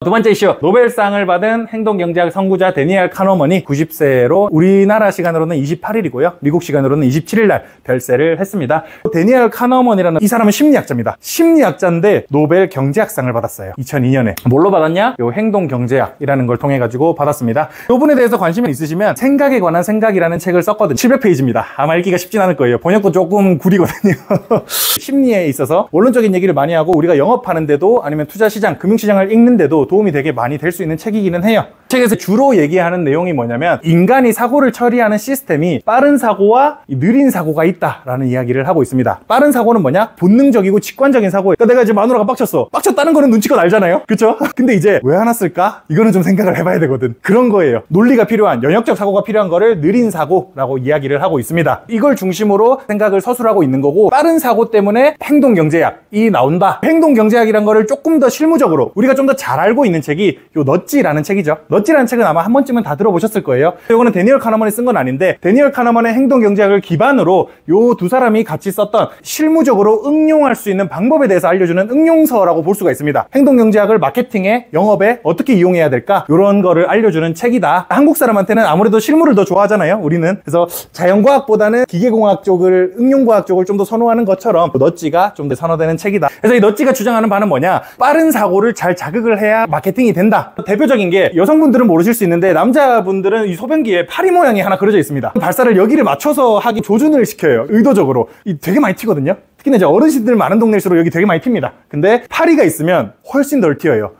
두 번째 이슈, 노벨상을 받은 행동경제학 선구자 데니얼 카너먼이 90세로 우리나라 시간으로는 28일이고요. 미국 시간으로는 27일 날 별세를 했습니다. 데니얼 카너먼이라는 이 사람은 심리학자입니다. 심리학자인데 노벨 경제학상을 받았어요. 2002년에. 뭘로 받았냐? 요 행동경제학이라는 걸 통해 가지고 받았습니다. 이 부분에 대해서 관심이 있으시면 생각에 관한 생각이라는 책을 썼거든요. 700페이지입니다. 아마 읽기가 쉽진 않을 거예요. 번역도 조금 구리거든요. 심리에 있어서 원론적인 얘기를 많이 하고 우리가 영업하는데도 아니면 투자시장, 금융시장을 읽는데도 도움이 되게 많이 될 수 있는 책이기는 해요. 책에서 주로 얘기하는 내용이 뭐냐면 인간이 사고를 처리하는 시스템이 빠른 사고와 느린 사고가 있다라는 이야기를 하고 있습니다. 빠른 사고는 뭐냐? 본능적이고 직관적인 사고예요. 그러니까 내가 이제 마누라가 빡쳤어. 빡쳤다는 거는 눈치껏 알잖아요. 그쵸? 근데 이제 왜 화났을까? 이거는 좀 생각을 해봐야 되거든. 그런 거예요. 논리가 필요한, 영역적 사고가 필요한 거를 느린 사고라고 이야기를 하고 있습니다. 이걸 중심으로 생각을 서술하고 있는 거고, 빠른 사고 때문에 행동경제학이 나온다. 행동경제학이란 거를 조금 더 실무적으로 우리가 좀 더 잘 알고 있는 책이 요 넛지라는 책이죠. 넛지라는 책은 아마 한 번쯤은 다 들어보셨을 거예요. 이거는 데니얼 카너먼이 쓴 건 아닌데, 데니얼 카너먼의 행동경제학을 기반으로 요 두 사람이 같이 썼던 실무적으로 응용할 수 있는 방법에 대해서 알려주는 응용서라고 볼 수가 있습니다. 행동경제학을 마케팅에, 영업에 어떻게 이용해야 될까? 이런 거를 알려주는 책이다. 한국 사람한테는 아무래도 실무를 더 좋아하잖아요, 우리는. 그래서 자연과학보다는 기계공학 쪽을, 응용과학 쪽을 좀 더 선호하는 것처럼 넛지가 좀 더 선호되는 책이다. 그래서 이 넛지가 주장하는 바는 뭐냐? 빠른 사고를 잘 자극을 해야 마케팅이 된다. 대표적인 게, 여성분들은 모르실 수 있는데 남자분들은 이 소변기에 파리 모양이 하나 그려져 있습니다. 발사를 여기를 맞춰서 하기 조준을 시켜요. 의도적으로. 이 되게 많이 튀거든요. 특히나 이제 어르신들 많은 동네일수록 여기 되게 많이 튑니다. 근데 파리가 있으면 훨씬 덜 튀어요.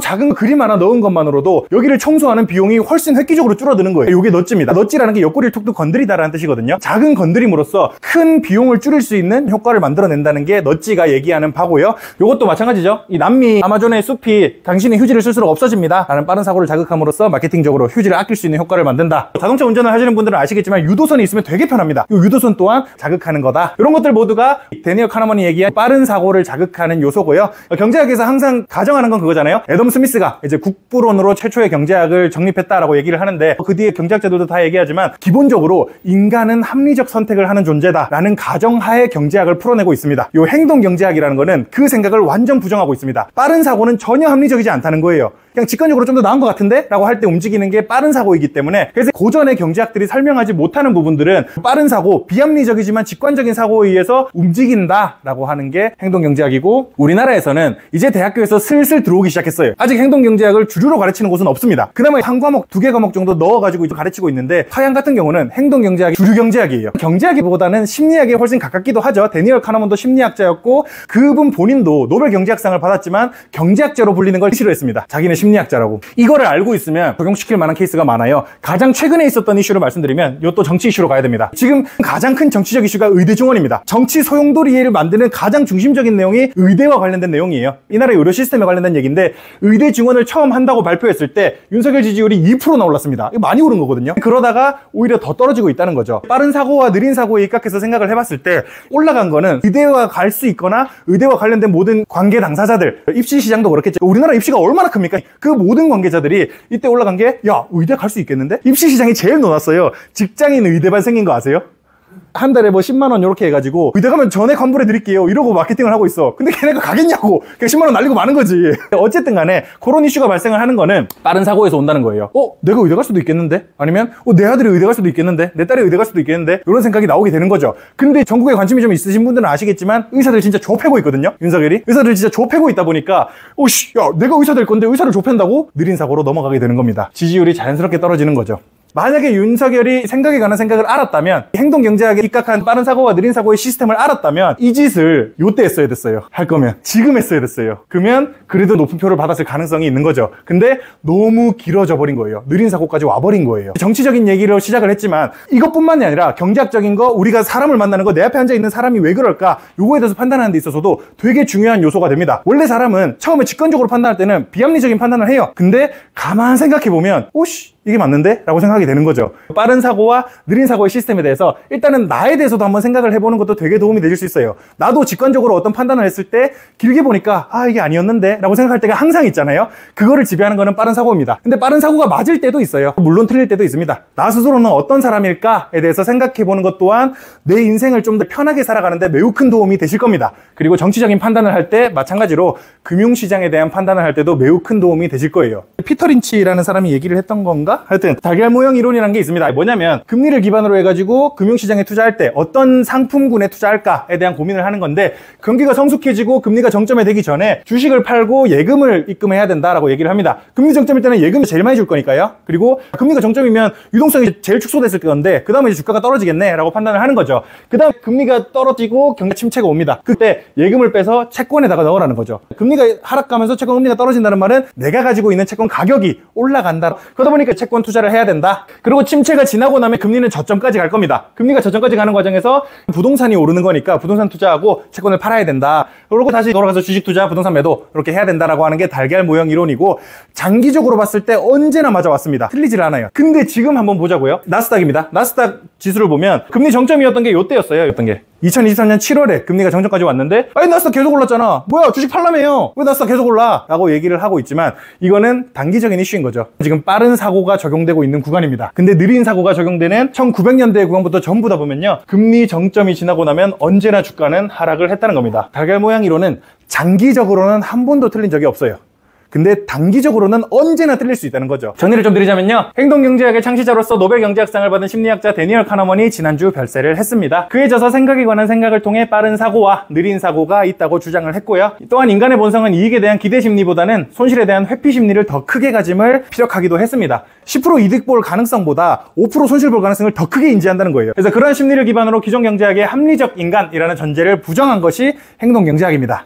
작은 그림 하나 넣은 것만으로도 여기를 청소하는 비용이 훨씬 획기적으로 줄어드는 거예요. 이게 넛지입니다. 넛지라는 게 옆구리를 툭툭 건드리다라는 뜻이거든요. 작은 건드림으로써 큰 비용을 줄일 수 있는 효과를 만들어낸다는 게 넛지가 얘기하는 바고요. 이것도 마찬가지죠. 이 남미 아마존의 숲이 당신이 휴지를 쓸수록 없어집니다 라는 빠른 사고를 자극함으로써 마케팅적으로 휴지를 아낄 수 있는 효과를 만든다. 자동차 운전을 하시는 분들은 아시겠지만 유도선이 있으면 되게 편합니다. 이 유도선 또한 자극하는 거다. 이런 것들 모두가 데니얼 카너먼이 얘기한 빠른 사고를 자극하는 요소고요. 경제학에서 항상 가정하는 건 그거잖아요. 애덤 스미스가 이제 국부론으로 최초의 경제학을 정립했다라고 얘기를 하는데, 그 뒤에 경제학자들도 다 얘기하지만 기본적으로 인간은 합리적 선택을 하는 존재다라는 가정하에 경제학을 풀어내고 있습니다. 이 행동경제학이라는 거는 그 생각을 완전 부정하고 있습니다. 빠른 사고는 전혀 합리적이지 않다는 거예요. 그냥 직관적으로 좀 더 나은 것 같은데? 라고 할 때 움직이는 게 빠른 사고이기 때문에, 그래서 고전의 경제학들이 설명하지 못하는 부분들은 빠른 사고, 비합리적이지만 직관적인 사고에 의해서 움직인다 라고 하는 게 행동경제학이고, 우리나라에서는 이제 대학교에서 슬슬 들어오기 시작했어요. 아직 행동경제학을 주류로 가르치는 곳은 없습니다. 그나마 한 과목, 2개 과목 정도 넣어가지고 가르치고 있는데, 서양 같은 경우는 행동경제학이 주류경제학이에요. 경제학보다는 심리학에 훨씬 가깝기도 하죠. 데니얼 카너먼도 심리학자였고, 그분 본인도 노벨 경제학상을 받았지만 경제학자로 불리는 걸 싫어했습니다. 자기는 심리학자라고. 이거를 알고 있으면 적용시킬 만한 케이스가 많아요. 가장 최근에 있었던 이슈를 말씀드리면 이것도 정치 이슈로 가야 됩니다. 지금 가장 큰 정치적 이슈가 의대 증원입니다. 정치 소용돌이를 만드는 가장 중심적인 내용이 의대와 관련된 내용이에요. 이 나라의 의료 시스템에 관련된 얘기인데, 의대 증원을 처음 한다고 발표했을 때 윤석열 지지율이 2%나 올랐습니다. 이거 많이 오른 거거든요. 그러다가 오히려 더 떨어지고 있다는 거죠. 빠른 사고와 느린 사고에 입각해서 생각을 해봤을 때 올라간 거는 의대와 갈 수 있거나 의대와 관련된 모든 관계 당사자들, 입시 시장도 그렇겠죠. 우리나라 입시가 얼마나 큽니까? 그 모든 관계자들이 이때 올라간 게, 야, 의대 갈 수 있겠는데? 입시 시장이 제일 놀랐어요. 직장인 의대반 생긴 거 아세요? 한 달에 뭐 10만 원 이렇게 해가지고 의대 가면 전액 환불해 드릴게요 이러고 마케팅을 하고 있어. 근데 걔네가 가겠냐고. 그냥 10만 원 날리고 마는 거지. 어쨌든 간에 그런 이슈가 발생을 하는 거는 빠른 사고에서 온다는 거예요. 내가 의대 갈 수도 있겠는데? 아니면 내 아들이 의대 갈 수도 있겠는데? 내 딸이 의대 갈 수도 있겠는데? 이런 생각이 나오게 되는 거죠. 근데 전국에 관심이 좀 있으신 분들은 아시겠지만 의사들 진짜 좁혀고 있거든요. 윤석열이 의사들 진짜 좁혀고 있다 보니까 야, 내가 의사 될 건데 의사를 좁힌다고? 느린 사고로 넘어가게 되는 겁니다. 지지율이 자연스럽게 떨어지는 거죠. 만약에 윤석열이 생각에 관한 생각을 알았다면, 행동경제학에 입각한 빠른 사고와 느린 사고의 시스템을 알았다면 이 짓을 요때 했어야 됐어요. 할 거면 지금 했어야 됐어요. 그러면 그래도 높은 표를 받았을 가능성이 있는 거죠. 근데 너무 길어져 버린 거예요. 느린 사고까지 와버린 거예요. 정치적인 얘기로 시작을 했지만 이것뿐만이 아니라 경제학적인 거, 우리가 사람을 만나는 거, 내 앞에 앉아있는 사람이 왜 그럴까, 요거에 대해서 판단하는 데 있어서도 되게 중요한 요소가 됩니다. 원래 사람은 처음에 직관적으로 판단할 때는 비합리적인 판단을 해요. 근데 가만 생각해보면 이게 맞는데? 라고 생각이 되는 거죠. 빠른 사고와 느린 사고의 시스템에 대해서 일단은 나에 대해서도 한번 생각을 해보는 것도 되게 도움이 되실 수 있어요. 나도 직관적으로 어떤 판단을 했을 때 길게 보니까 이게 아니었는데? 라고 생각할 때가 항상 있잖아요. 그거를 지배하는 거는 빠른 사고입니다. 근데 빠른 사고가 맞을 때도 있어요. 물론 틀릴 때도 있습니다. 나 스스로는 어떤 사람일까에 대해서 생각해보는 것 또한 내 인생을 좀 더 편하게 살아가는데 매우 큰 도움이 되실 겁니다. 그리고 정치적인 판단을 할 때 마찬가지로 금융시장에 대한 판단을 할 때도 매우 큰 도움이 되실 거예요. 피터 린치라는 사람이 얘기를 했던 건가? 하여튼 달걀 모형 이론이라는 게 있습니다. 뭐냐면 금리를 기반으로 해가지고 금융시장에 투자할 때 어떤 상품군에 투자할까에 대한 고민을 하는 건데, 경기가 성숙해지고 금리가 정점에 되기 전에 주식을 팔고 예금을 입금해야 된다라고 얘기를 합니다. 금리 정점일 때는 예금이 제일 많이 줄 거니까요. 그리고 금리가 정점이면 유동성이 제일 축소됐을 건데 그 다음에 주가가 떨어지겠네 라고 판단을 하는 거죠. 그 다음 금리가 떨어지고 경기 침체가 옵니다. 그때 예금을 빼서 채권에다가 넣으라는 거죠. 금리가 하락하면서 채권 금리가 떨어진다는 말은 내가 가지고 있는 채권 가격이 올라간다. 그러다 보니까 채권 투자를 해야 된다. 그리고 침체가 지나고 나면 금리는 저점까지 갈 겁니다. 금리가 저점까지 가는 과정에서 부동산이 오르는 거니까 부동산 투자하고 채권을 팔아야 된다. 그리고 다시 돌아가서 주식 투자, 부동산 매도 이렇게 해야 된다라고 하는 게 달걀 모형 이론이고, 장기적으로 봤을 때 언제나 맞아왔습니다. 틀리질 않아요. 근데 지금 한번 보자고요. 나스닥입니다. 나스닥 지수를 보면 금리 정점이었던 게 요때였어요. 2023년 7월에 금리가 정점까지 왔는데 나스닥 계속 올랐잖아. 뭐야, 주식 팔라며요. 왜 나스닥 계속 올라? 라고 얘기를 하고 있지만 이거는 단기적인 이슈인 거죠. 지금 빠른 사고가 적용되고 있는 구간입니다. 근데 느린 사고가 적용되는 1900년대 구간부터 전부 다 보면요, 금리 정점이 지나고 나면 언제나 주가는 하락을 했다는 겁니다. 달걀 모양 이론은 장기적으로는 한 번도 틀린 적이 없어요. 근데 단기적으로는 언제나 틀릴 수 있다는 거죠. 정리를 좀 드리자면요, 행동경제학의 창시자로서 노벨 경제학상을 받은 심리학자 데니얼 카너먼이 지난주 별세를 했습니다. 그에 져서 생각에 관한 생각을 통해 빠른 사고와 느린 사고가 있다고 주장을 했고요. 또한 인간의 본성은 이익에 대한 기대 심리보다는 손실에 대한 회피 심리를 더 크게 가짐을 피력하기도 했습니다. 10% 이득 볼 가능성보다 5% 손실 볼 가능성을 더 크게 인지한다는 거예요. 그래서 그런 심리를 기반으로 기존 경제학의 합리적 인간이라는 전제를 부정한 것이 행동경제학입니다.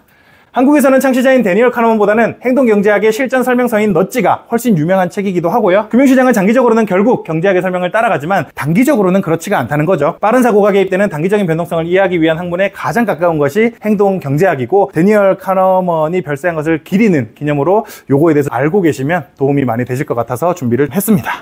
한국에서는 창시자인 데니얼 카너먼보다는 행동경제학의 실전 설명서인 넛지가 훨씬 유명한 책이기도 하고요. 금융시장은 장기적으로는 결국 경제학의 설명을 따라가지만 단기적으로는 그렇지가 않다는 거죠. 빠른 사고가 개입되는 단기적인 변동성을 이해하기 위한 학문에 가장 가까운 것이 행동경제학이고, 데니얼 카너먼이 별세한 것을 기리는 기념으로 요거에 대해서 알고 계시면 도움이 많이 되실 것 같아서 준비를 했습니다.